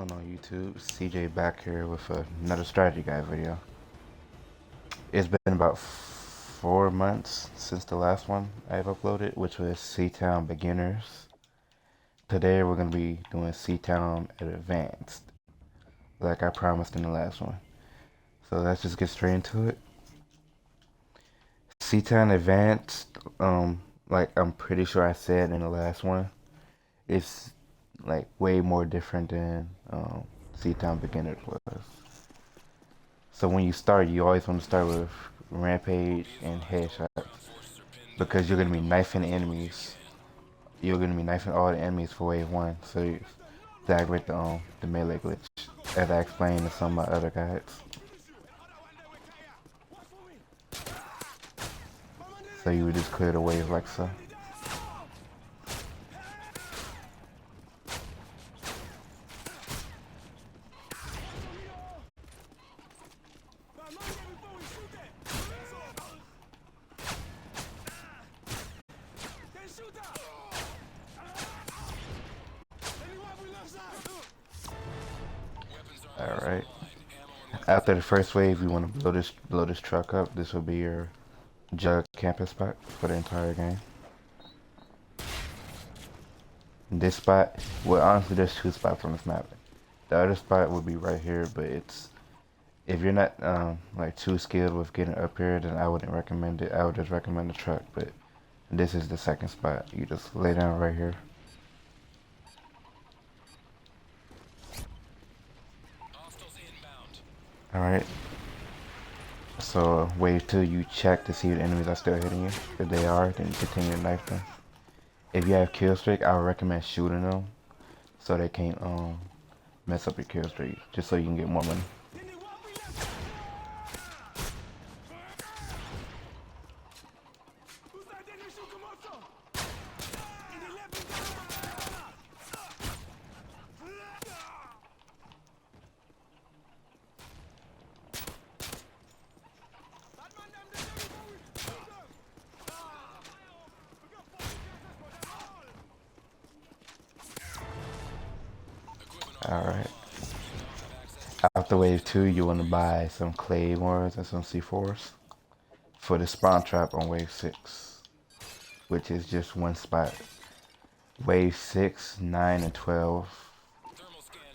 going on YouTube? CJ back here with another strategy guide video. It's been about 4 months since the last one I've uploaded, which was Seatown Beginners. Today we're going to be doing Seatown Advanced, like I promised in the last one. So let's just get straight into it. Seatown Advanced, like I'm pretty sure I said in the last one, it's like way more different than Seatown Beginners was. So when you start, you always want to start with rampage and headshots because you're gonna be knifing enemies. You're gonna be knifing all the enemies for wave one. So you activate the melee glitch, as I explained in some of my other guides. So you would just clear the wave like so. Alright. After the first wave, you want to blow this truck up. This will be your jug camping spot for the entire game. This spot, well, honestly, there's two spots on this map. The other spot would be right here, but it's, if you're not like too skilled with getting up here, then I wouldn't recommend it. I would just recommend the truck. But this is the second spot. You just lay down right here. Alright. So wave 2, you check to see if the enemies are still hitting you. If they are, then you continue to knife them. If you have kill streak, I would recommend shooting them so they can't mess up your kill streak, just so you can get more money. Alright. After wave 2, you want to buy some claymores and some C4s for the spawn trap on wave 6, which is just one spot. Wave 6, 9, and 12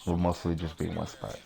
will mostly just be one spot.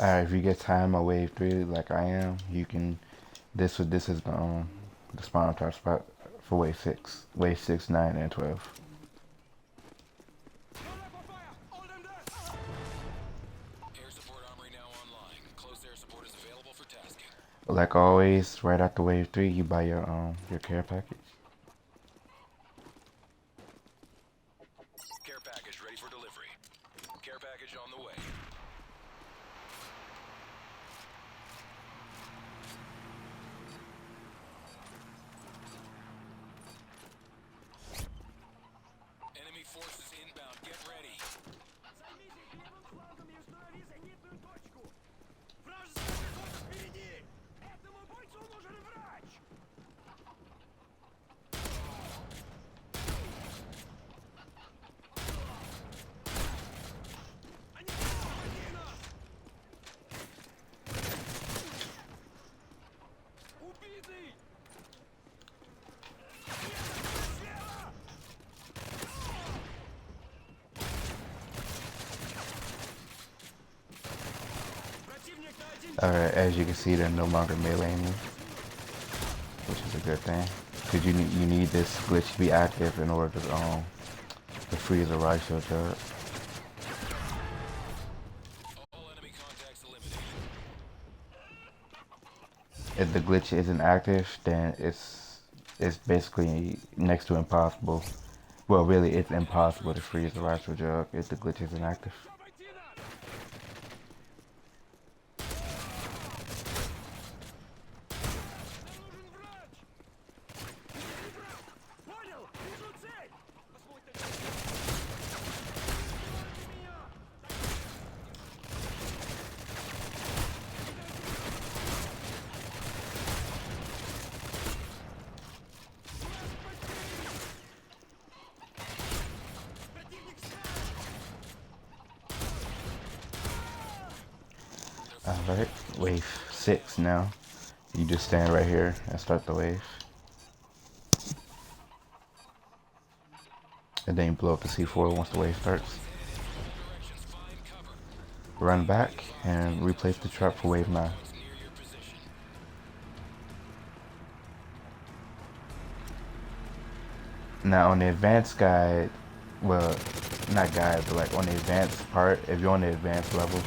Alright, if you get time on wave 3 like I am, you can, this is the spawn trap spot for wave 6. Wave 6, 9, and 12. Like always, right after wave 3, you buy your care package. Care package ready for delivery. Care package on the way. Enemy forces inbound. Get ready. Alright, as you can see, they're no longer meleeing me, which is a good thing, because you need this glitch to be active in order to freeze a riot shield turret. All enemy contacts eliminated. If the glitch isn't active, then it's basically next to impossible. Well, really, it's impossible to freeze a rifle jug if the glitch is inactive. Alright, wave 6 now. You just stand right here and start the wave. And then you blow up the C4 once the wave starts. Run back and replace the trap for wave 9. Now on the advanced guide, well, not guide, but like on the advanced part, if you're on the advanced level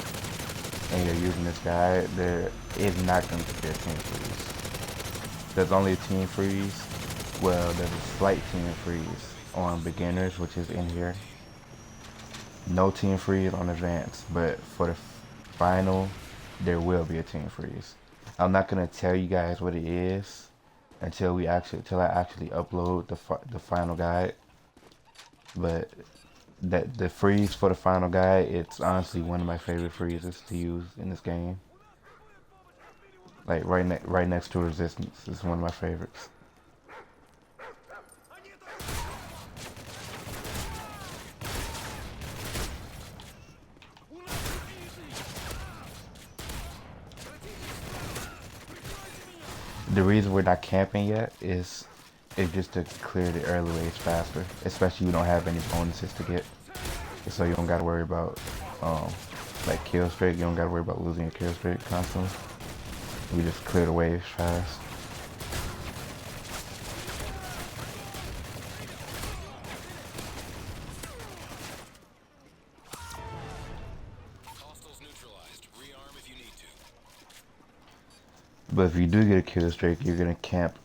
and you're using this guide, there is not going to be a team freeze. There's only a team freeze. Well, there's a slight team freeze on beginners, which is in here. No team freeze on advanced, but for the final, there will be a team freeze. I'm not gonna tell you guys what it is until I actually upload the final guide. But that the freeze for the final guide, it's honestly one of my favorite freezes to use in this game. Like right next to resistance is one of my favorites. The reason we're not camping yet is just to clear the early waves faster, especially we don't have any bonuses to get, so you don't gotta worry about like kill streak. You don't gotta worry about losing your kill streak constantly. We just clear the waves fast. But if you do get a kill streak, you're gonna camp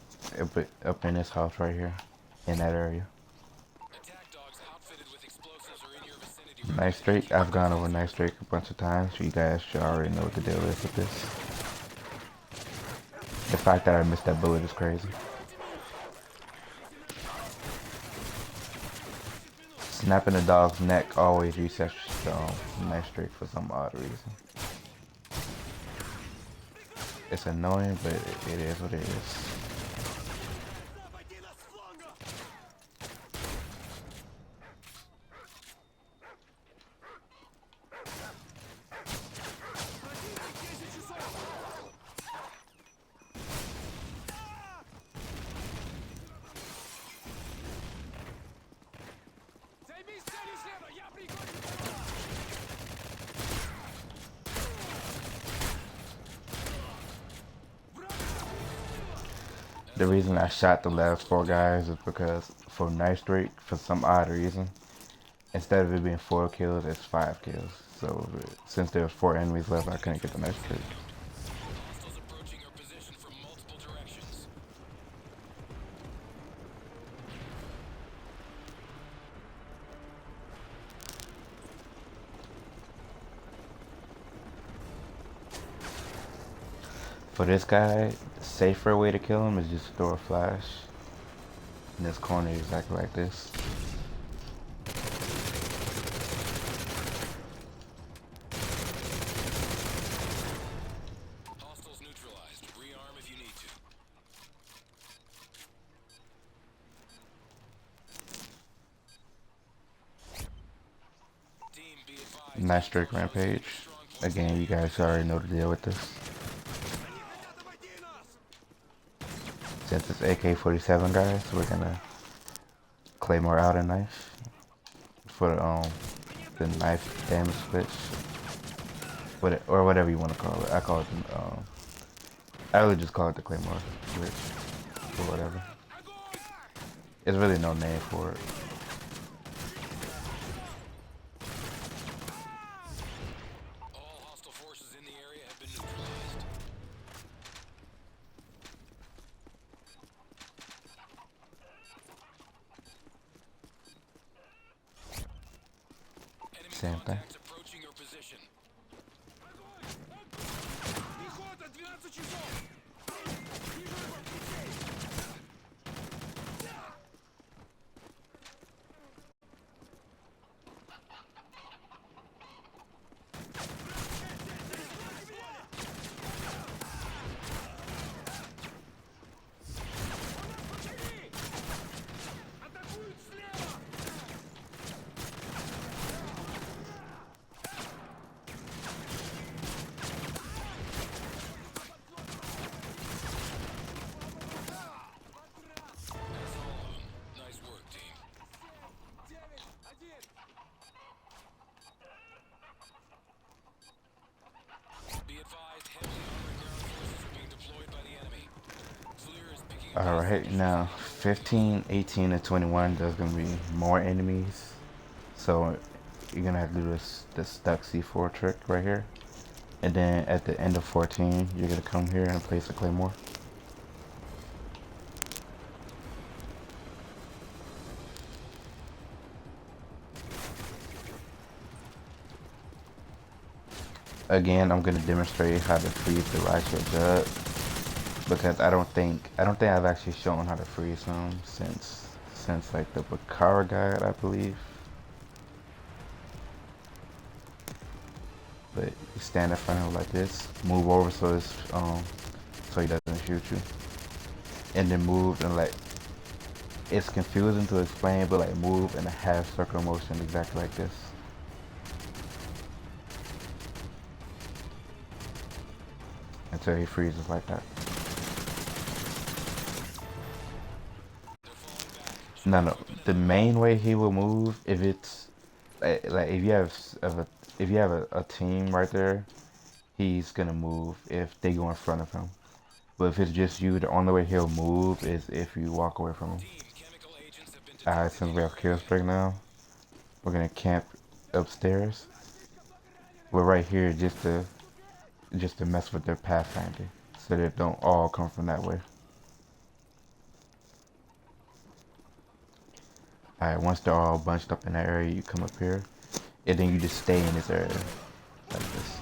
up in this house right here, in that area. Nice streak. I've gone over nice streak a bunch of times, so you guys should already know what the deal is with this. The fact that I missed that bullet is crazy. Snapping the dog's neck always resets nice streak for some odd reason. It's annoying, but it is what it is. The reason I shot the last 4 guys is because for nice streak, for some odd reason, instead of it being 4 kills, it's 5 kills. So since there was 4 enemies left, I couldn't get the nice streak. For this guy, the safer way to kill him is just throw a flash in this corner exactly like this. Hostiles neutralized. Rearm if you need to. Team, be advised. Nice streak rampage. Again, you guys already know the deal with this. Since it's AK-47 guys, we're gonna Claymore out a knife for the knife damage switch, or whatever you want to call it. I call it I would just call it the Claymore switch or whatever. There's really no name for it. All hostile forces in the area have been neutralized. Same thing. contacts approaching your position. Nice work, team. Be advised, heavily armored ground forces are being deployed by the enemy. FLIR is picking up any Alright, signals from now the AO in the 15, 18, and 21, there's gonna be more enemies. So you're gonna have to do this stuck C4 trick right here. And then at the end of 14, you're gonna come here and place a claymore. Again, I'm gonna demonstrate how to freeze the Righteous Jug because I don't think I've actually shown how to freeze them since like the Bakara guide, I believe. But you stand in front of him like this, move over so he doesn't shoot you, and then move and like it's confusing to explain, but like move in a half circle motion exactly like this until he freezes like that. No. The main way he will move if it's like if you have a team right there, he's gonna move if they go in front of him. But if it's just you, the only way he'll move is if you walk away from him. team. Chemical agents have been Alright, detected since in we your have kill area. streak now, we're gonna camp upstairs. We're right here just to mess with their pathfinding, so they don't all come from that way. Alright, once they're all bunched up in that area, you come up here, and then you just stay in this area like this.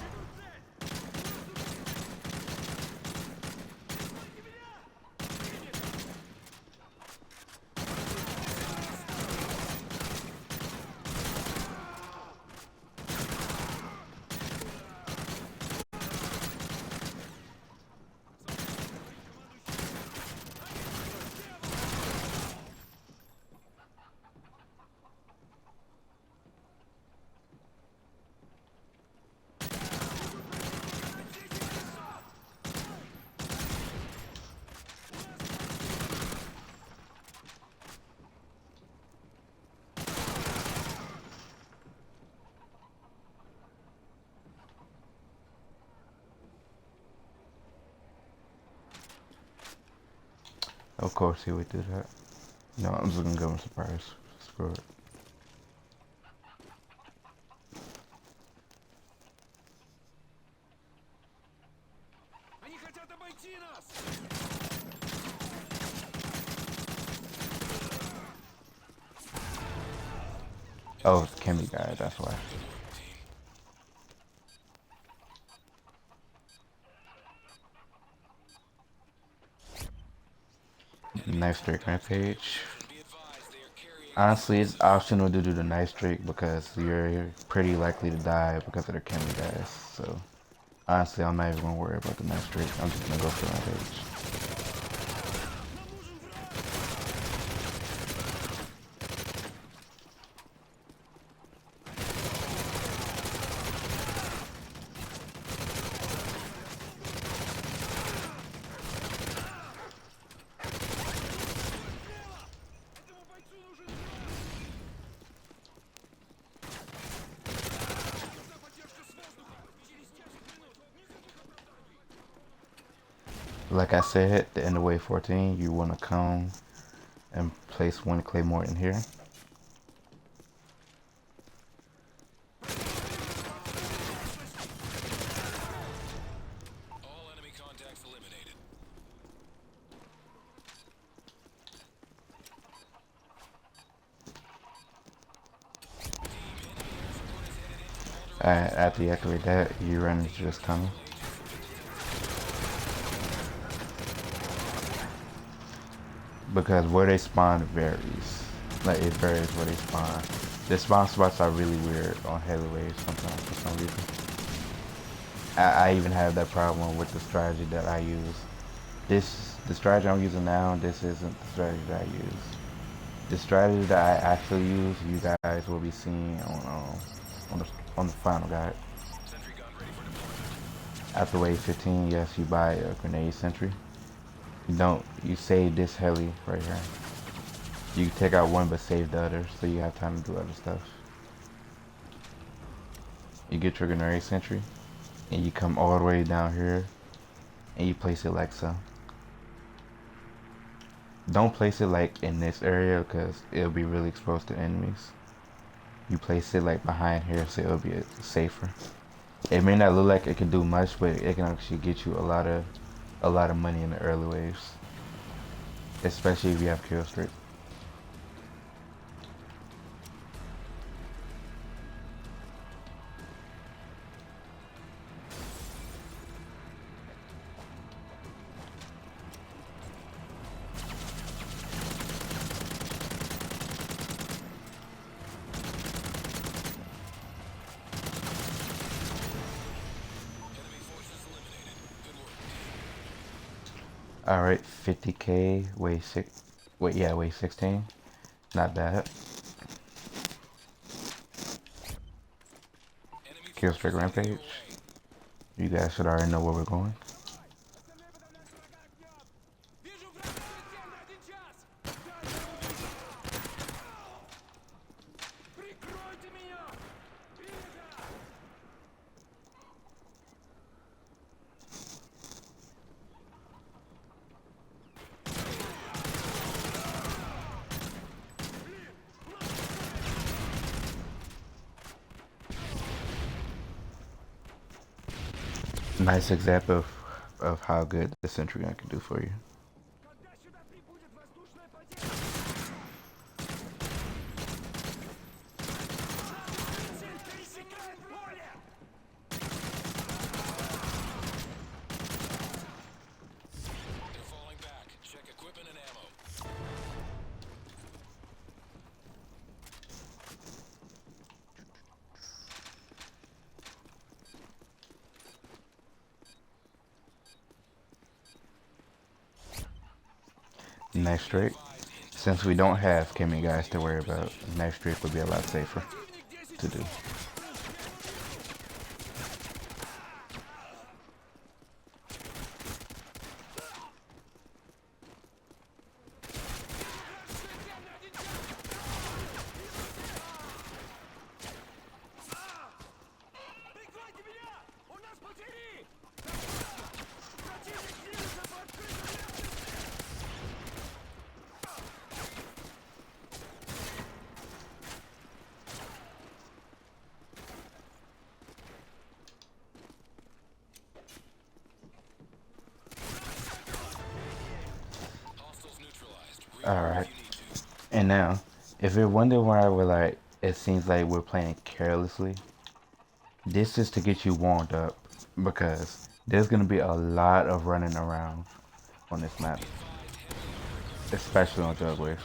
Of course he would do that. No, I'm just gonna go and surprise. Screw it. Oh, it's Kimmy guy, that's why. Good work, team. Enemy Knife streak contacts on your rampage. position. Be advised, they are carrying Honestly, it's explosives. optional to do the knife streak because you're pretty likely to die because of the Kimmy guys. So honestly, I'm not even gonna worry about the knife streak. I'm just gonna go for rampage. Like I said, at the end of wave 14, you want to come and place one claymore in here. All enemy contacts eliminated. Team, enemy air support is headed After you activate that, you run into this tunnel. Because where they spawn varies. Like, it varies where they spawn. The spawn spots are really weird on heavy waves sometimes for some reason. I even have that problem with the strategy that I use. The strategy I'm using now, this isn't the strategy that I use. The strategy that I actually use, you guys will be seeing on the on the final guide. After wave 15, yes, you buy a grenade sentry. You save this heli right here. You take out one but save the other, so you have time to do other stuff. You get your grenade sentry, and you come all the way down here, and you place it like so. Don't place it like in this area, because it'll be really exposed to enemies. You place it like behind here, so it'll be safer. It may not look like it can do much, but it can actually get you a lot of money in the early waves, especially if you have kill streak. All right, 50K, wave six. Wait, yeah, wave 16. Not bad. Kill streak rampage. You guys should already know where we're going. Nice example of how good the sentry gun can do for you. Next streak, since we don't have Kimmy guys to worry about, next streak would be a lot safer to do. Alright, and now, if you're wondering why we're like, it seems like we're playing carelessly, this is to get you warmed up, because there's going to be a lot of running around on this map, especially on Juggernaut.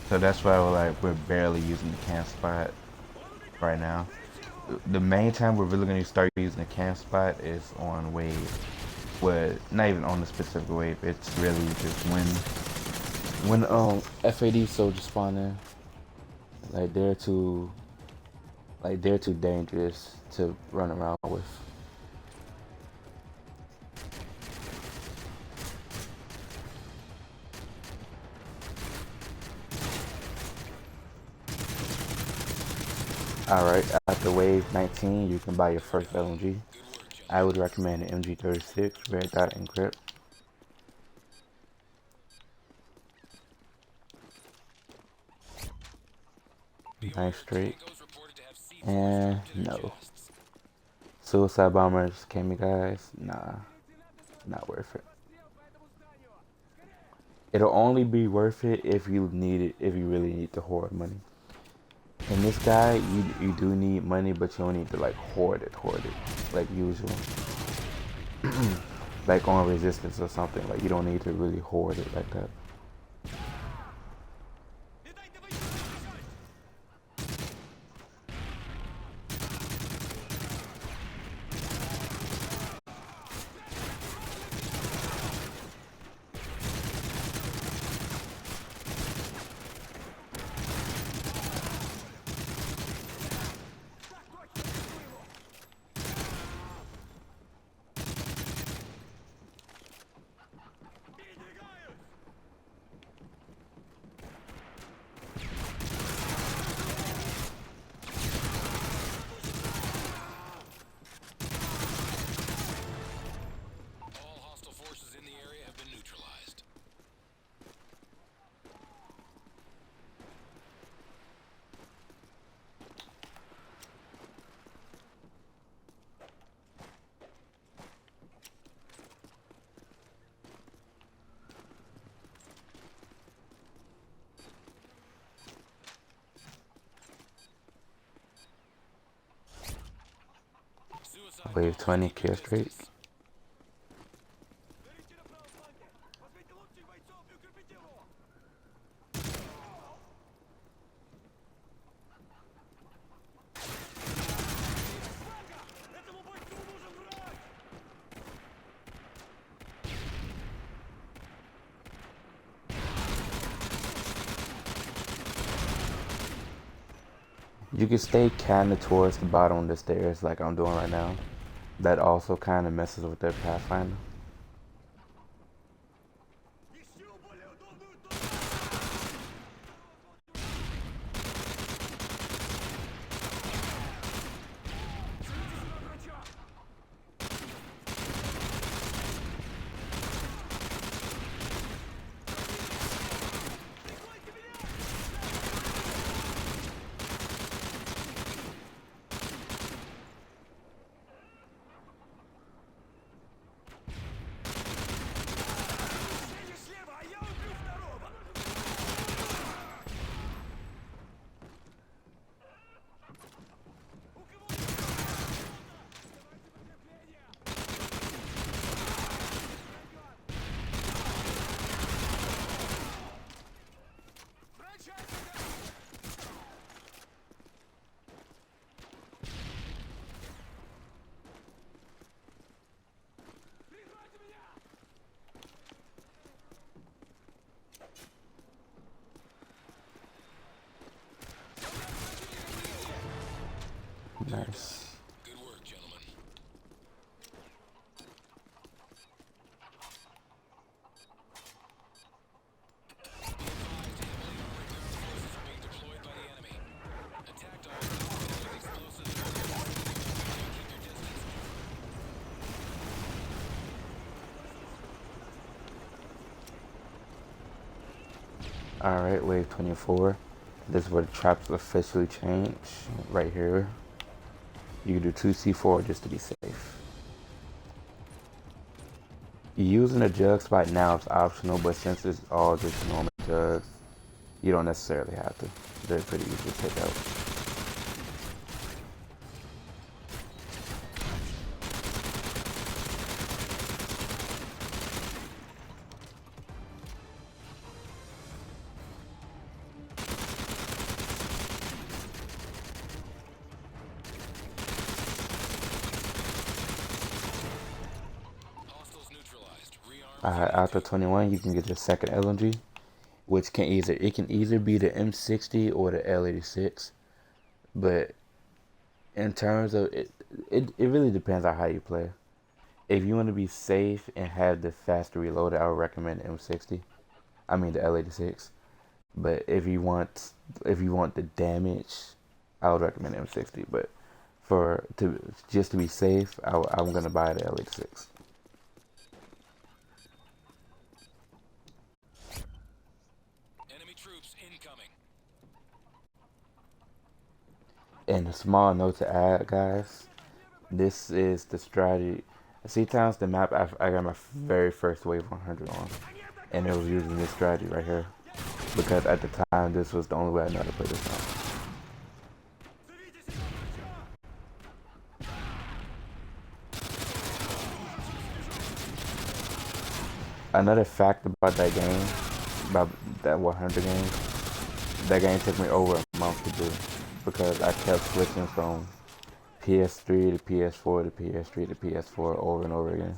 So that's why we're barely using the camp spot right now. The main time we're really going to start using the camp spot is on wave. Well, not even on the specific wave. It's really just when FAD soldiers spawn in. Like they're too dangerous to run around with. Alright, after wave 19, you can buy your first LMG. I would recommend the MG36 Red Dot and Grip. Nice streak. And no. Suicide Bombers came, guys. Nah, not worth it. It'll only be worth it if you need it, if you really need to hoard money. In this guy, you do need money, but you don't need to like hoard it, like usual. Like on resistance or something. Like you don't need to really hoard it like that. All hostile forces in the area have been neutralized. Suicide Wave bombers 20 keep your kill streak. distance. You can stay kind of towards the bottom of the stairs like I'm doing right now. That also kind of messes with their pathfinder. Nice. Good work, gentlemen. Be advised, heavily armored ground forces are being deployed by the enemy. Attack dogs outfitted with explosives and weapons. Keep your distance. Alright, wave 24. This is where the traps officially change. Right here. You can do 2C4 just to be safe. Using a jug spot now is optional, but since it's all just normal jugs, you don't necessarily have to. They're pretty easy to take out. Hostiles neutralized. Rearm if you need After to. 21, you can get your second LMG, which can either be the M60 or the L86. But in terms of it really depends on how you play. If you want to be safe and have the faster reload, I would recommend the M60. I mean the L86. But if you want the damage, I would recommend M60. But for to just to be safe, I'm gonna buy the L86. Enemy troops incoming. And a small note to add, guys, this is the strategy. Seatown's the map I got my very first wave 100 on. and it was using this strategy right here because at the time this was the only way I know how to play this song. Another fact about that game, about that 100 game, that game took me over a month to do because I kept switching from PS3 to PS4 to PS3 to PS4 over and over again.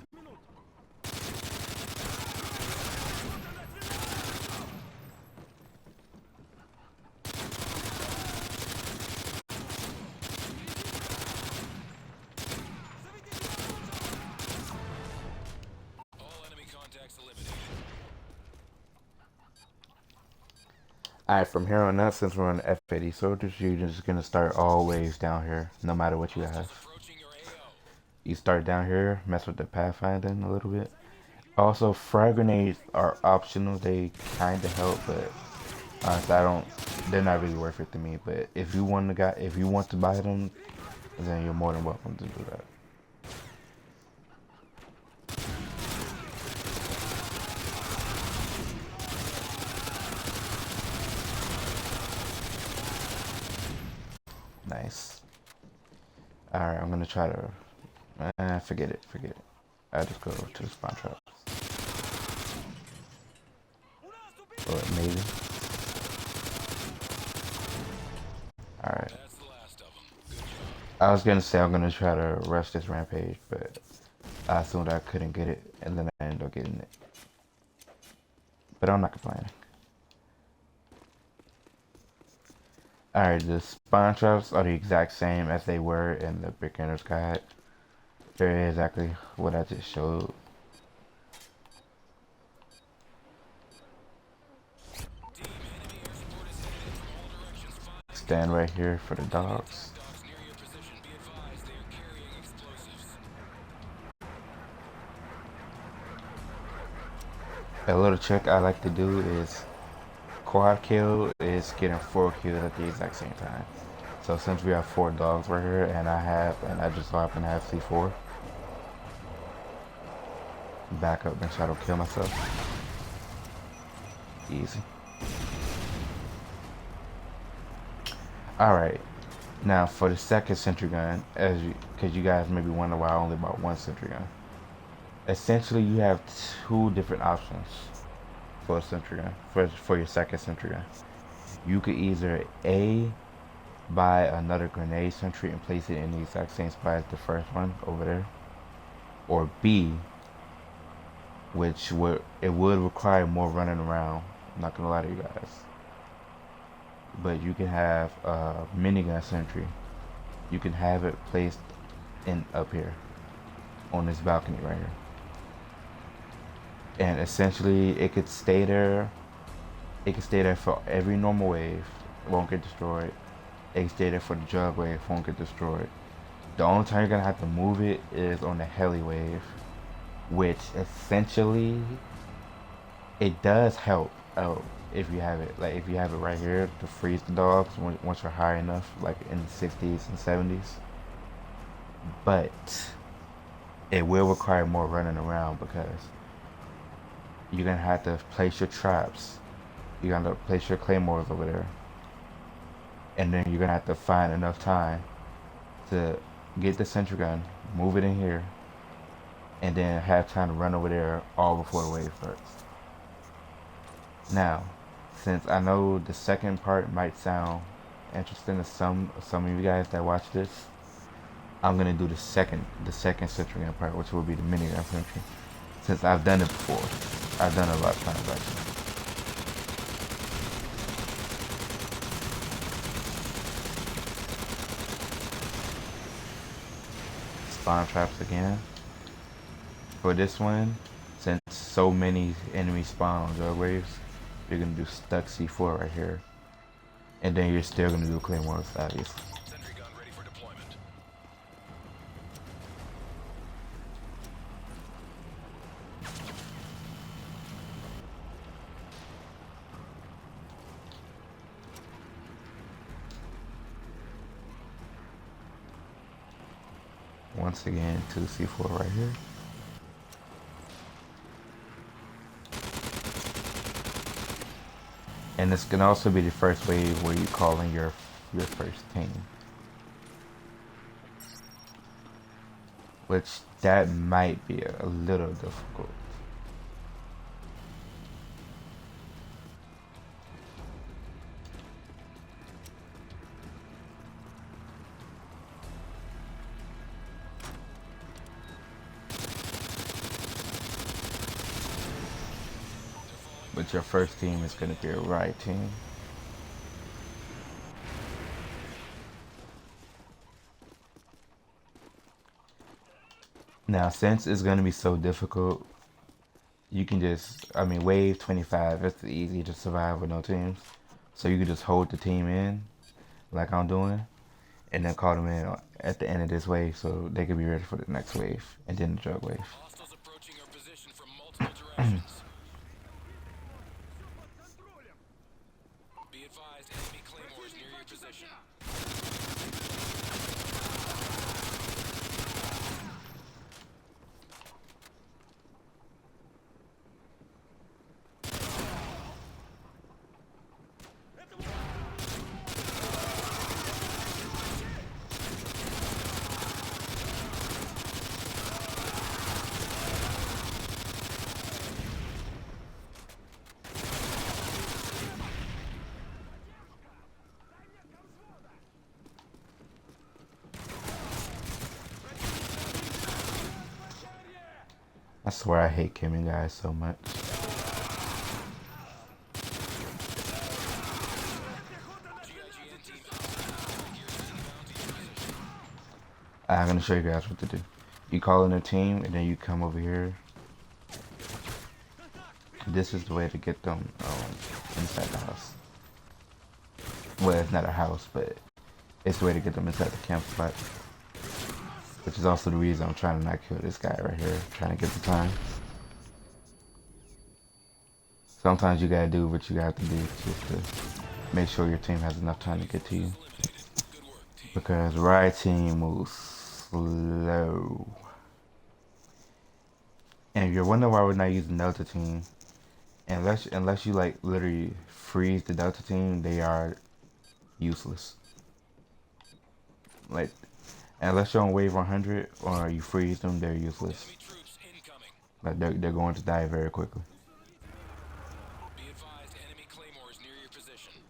All enemy contacts eliminated. Alright, from here on out, since we're on F80 soldiers, you're just gonna start all ways down here, no matter what you Hostiles have. approaching your AO. You start down here, mess with the pathfinding a little bit. Also, frag grenades are optional. They kind of help, but honestly, I don't. They're not really worth it to me. But if you want if you want to buy them, then you're more than welcome to do that. Nice. All right, I'm gonna try to. Forget it. Forget it. I just go to the spawn traps. Or maybe. All right. That's the last of them. Good job. I was gonna say I'm gonna try to rush this rampage, but I assumed I couldn't get it, and then I ended up getting it. But I'm not complaining. Alright, the spawn traps are the exact same as they were in the beginner's guide. They're exactly what I just showed. Team, enemy air support is headed in from all directions. Find Stand right here for the enemy dogs. attack dogs near your position. Be advised, they are carrying explosives. A little trick I like to do is quad kill is getting 4 kills at the exact same time. So since we have 4 dogs right here, and I just so happen to have C4, back up and try to kill myself. Easy. Alright, now for the second sentry gun, because you guys maybe wonder why I only bought 1 sentry gun. Essentially, you have 2 different options for a sentry gun, for your second sentry gun. You could either A, buy another grenade sentry and place it in the exact same spot as the first one over there, or B, which would require more running around. I'm not gonna lie to you guys, but you can have a minigun sentry. You can have it placed in up here on this balcony right here, and essentially it could stay there. It can stay there for every normal wave. It won't get destroyed. It can stay there for the jug wave. It won't get destroyed. The only time you're gonna have to move it is on the heli wave, which essentially it does help out if you have it. Like if you have it right here to freeze the dogs once you're high enough, like in the 60s and 70s. But it will require more running around because you're gonna have to place your traps. You're gonna place your claymores over there, and then you're gonna have to find enough time to get the sentry gun, move it in here, and then have time to run over there all before the wave starts. Now, since I know the second part might sound interesting to some of you guys that watch this, I'm gonna do the second sentry gun part, which will be the minigun sentry. Since I've done it before, I've done it a lot of times actually. Spawn traps again. For this one, since so many enemies spawn on drug waves, you're gonna do stuck C4 right here, and then you're still gonna do claymores, obviously. Sentry gun ready for deployment. Once again, 2 C4 right here. And this can also be the first wave where you call in your first team. Which that might be a little difficult. But your first team is going to be a riot team. Now, since it's going to be so difficult, you can just, I mean, wave 25, it's easy to survive with no teams. So you can just hold the team in, like I'm doing, and then call them in at the end of this wave so they can be ready for the next wave, and then the jug wave. Hostiles approaching our position from multiple directions. Be advised, enemy claymores near your position. I swear I hate killing guys so much. GIGN team Alpha gear is inbound to your position. I'm gonna show you guys what to do. You call in a team and then you come over here. This is the way to get them inside the house. Well, it's not a house, but it's the way to get them inside the camp spot. Which is also the reason I'm trying to not kill this guy right here, trying to get the time. Sometimes you gotta do what you have to do just to make sure your team has enough time to get to you. Good work, team. Because riot team moves slow. And if you're wondering why we're not using Delta team, unless you like literally freeze the Delta team, they are useless. Like unless you're on wave 100 or you freeze them, they're useless. Enemy troops incoming. Like they're going to die very quickly. Be advised, enemy claymores near your position.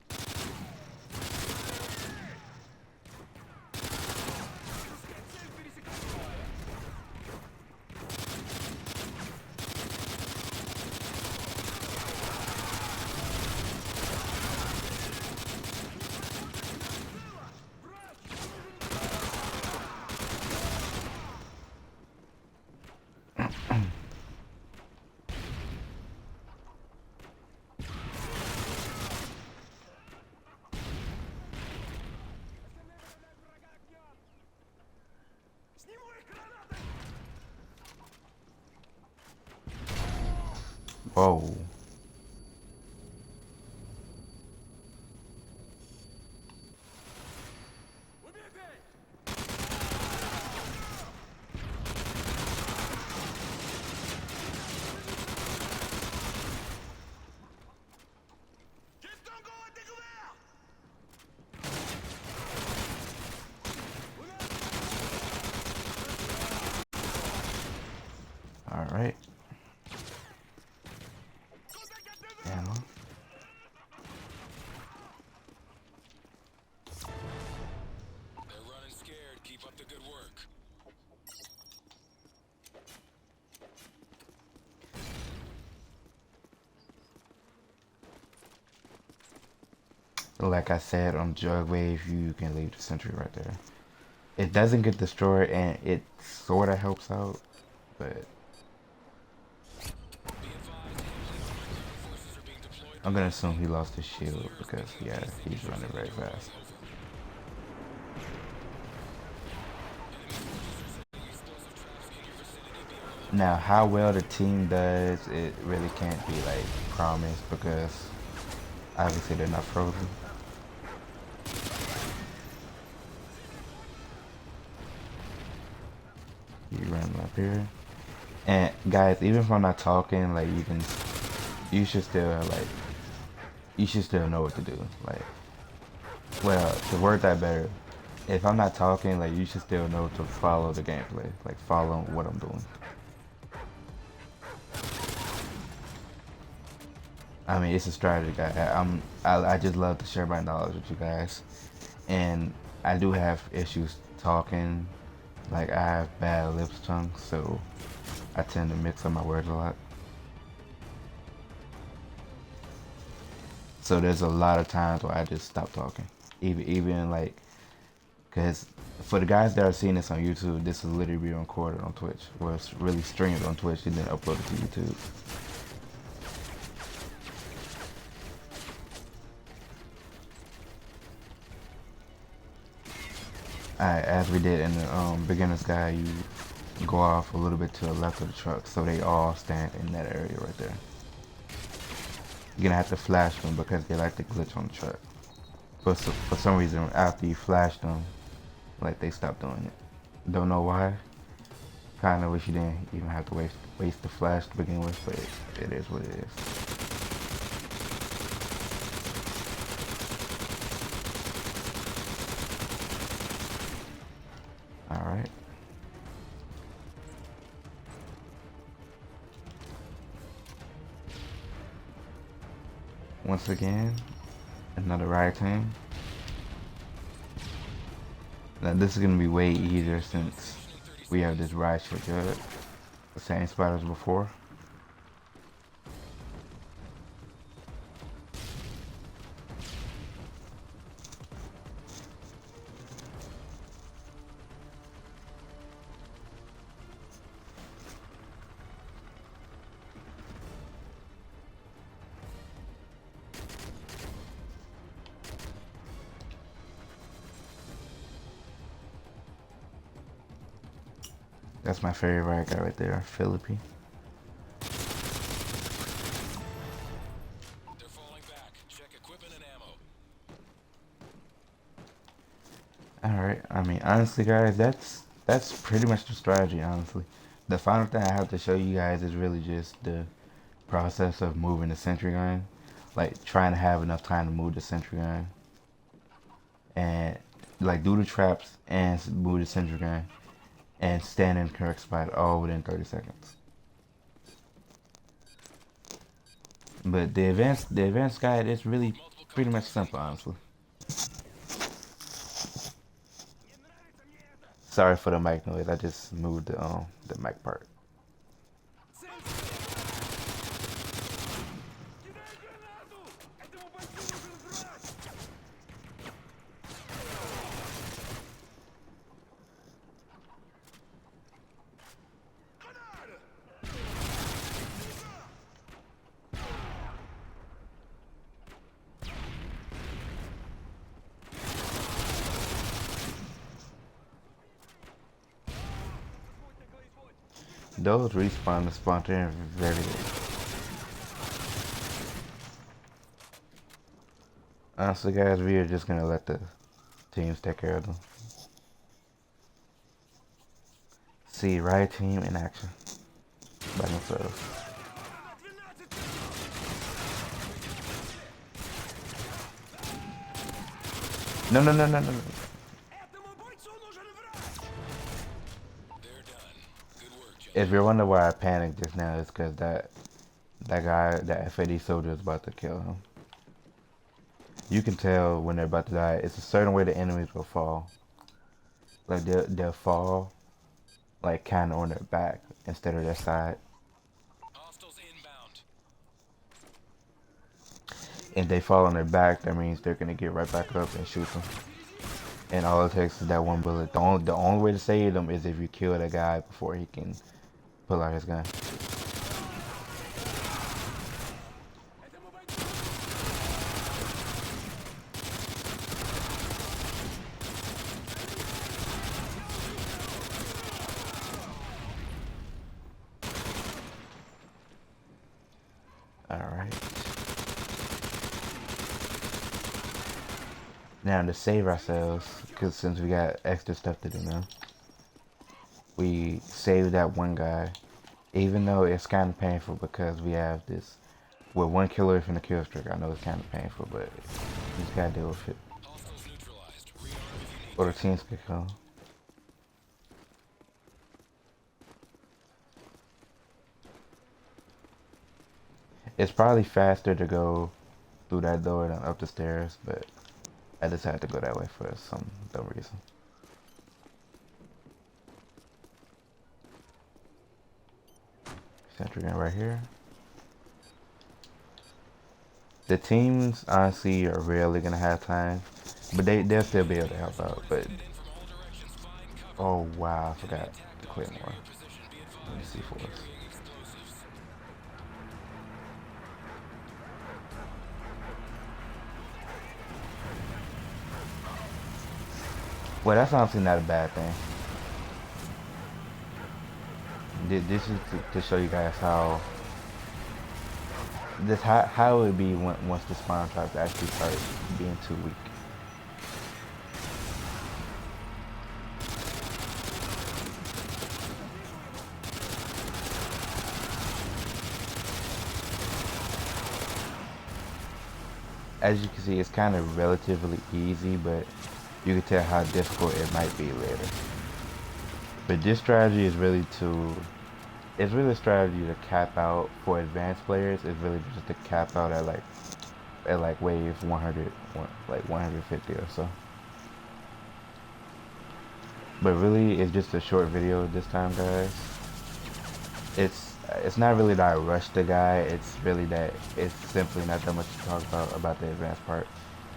Whoa. All right. Ammo. They're running scared. Keep up the good work. Like I said, on Jug Wave, you can leave the sentry right there. It doesn't get destroyed, and it sort of helps out, but Be advised, heavily armored ground forces are being deployed by I'm gonna the assume enemy. he lost his shield because yeah, he's running very fast. Now, how well the team does, it really can't be like promised because obviously they're not frozen. You run up here, and guys, even if I'm not talking, like you should still like you should still know what to do. Like, well, to word that better, if I'm not talking, like, you should still know to follow the gameplay, like, follow what I'm doing. I mean, it's a strategy guy. I just love to share my knowledge with you guys, and I do have issues talking. Like, I have bad lips tongue, so I tend to mix up my words a lot. So there's a lot of times where I just stop talking, even like, cause for the guys that are seeing this on YouTube, this is literally being recorded on Twitch, or it's really streamed on Twitch and then uploaded to YouTube. As we did in the beginner's guide, you go off a little bit to the left of the truck, so they all stand in that area right there. You're gonna have to flash them because they like to glitch on the truck. But for some reason, after you flash them, like they stop doing it. Don't know why. Kinda wish you didn't even have to waste the flash to begin with, but it is what it is. Alright. Once again, another riot team. Now this is gonna be way easier since we have this riot ship good. The same spot as before. That's my favorite riot guy right there, Philippi. They're falling back. Check equipment and ammo. Alright, I mean honestly guys, that's pretty much the strategy, honestly. The final thing I have to show you guys is really just the process of moving the sentry gun. Like trying to have enough time to move the sentry gun. And like do the traps and move the sentry gun. And stand in the correct spot all within 30 seconds. But the advanced guide is really pretty much simple, honestly. Sorry for the mic noise. I just moved the mic part. Those respawn the spontaneous very late. Honestly guys, we are just gonna let the teams take care of them. See riot team in action by themselves. No. If you're wondering why I panicked just now, it's because that guy, that FAD soldier is about to kill him. You can tell when they're about to die. It's a certain way the enemies will fall. Like they'll fall, like kind of on their back instead of their side. Hostiles inbound. If they fall on their back, that means they're gonna get right back up and shoot them. And all it takes is that one bullet. The only way to save them is if you kill the guy before he can pull out his gun. Alright. Now to save ourselves, because since we got extra stuff to do now, we saved that one guy. Even though it's kind of painful because we have this with one killer from the kill streak. I know it's kind of painful, but you just gotta deal with it. Hostiles neutralized. Rearm if you need Or the to. teams could come. It's probably faster to go through that door than up the stairs, but I just had to go that way for some dumb reason. Sentry gun right here. The teams honestly are rarely gonna have time, but they'll still be able to help out. But Headed in from all directions. Find cover. oh wow, I Enemy forgot attack the dogs near Claymore. your position. Be Let me advised. see for us. Carrying explosives. Well, that's honestly not a bad thing. This is to show you guys how it would be once the spawn traps actually start being too weak. As you can see, it's kind of relatively easy, but you can tell how difficult it might be later. But this strategy is really it's really a strategy to cap out for advanced players. It's really just to cap out at like wave 100, like 150 or so. But really, it's just a short video this time, guys. It's not really that I rushed the guy. It's really that it's simply not that much to talk about the advanced part.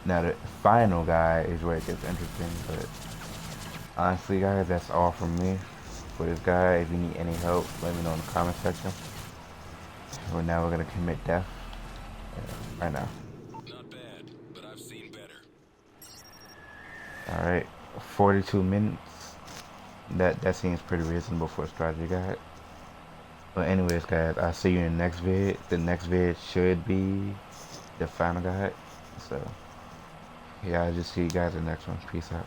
Now the final guy is where it gets interesting. But honestly, guys, that's all from me for this guy. If you need any help, let me know in the comment section. Well, now we're gonna commit death right now. Not bad, but I've seen better. All right, 42 minutes. That seems pretty reasonable for a strategy guide. But anyways, guys, I'll see you in the next vid. The next vid should be the final guide. So yeah, I'll just see you guys in the next one. Peace out.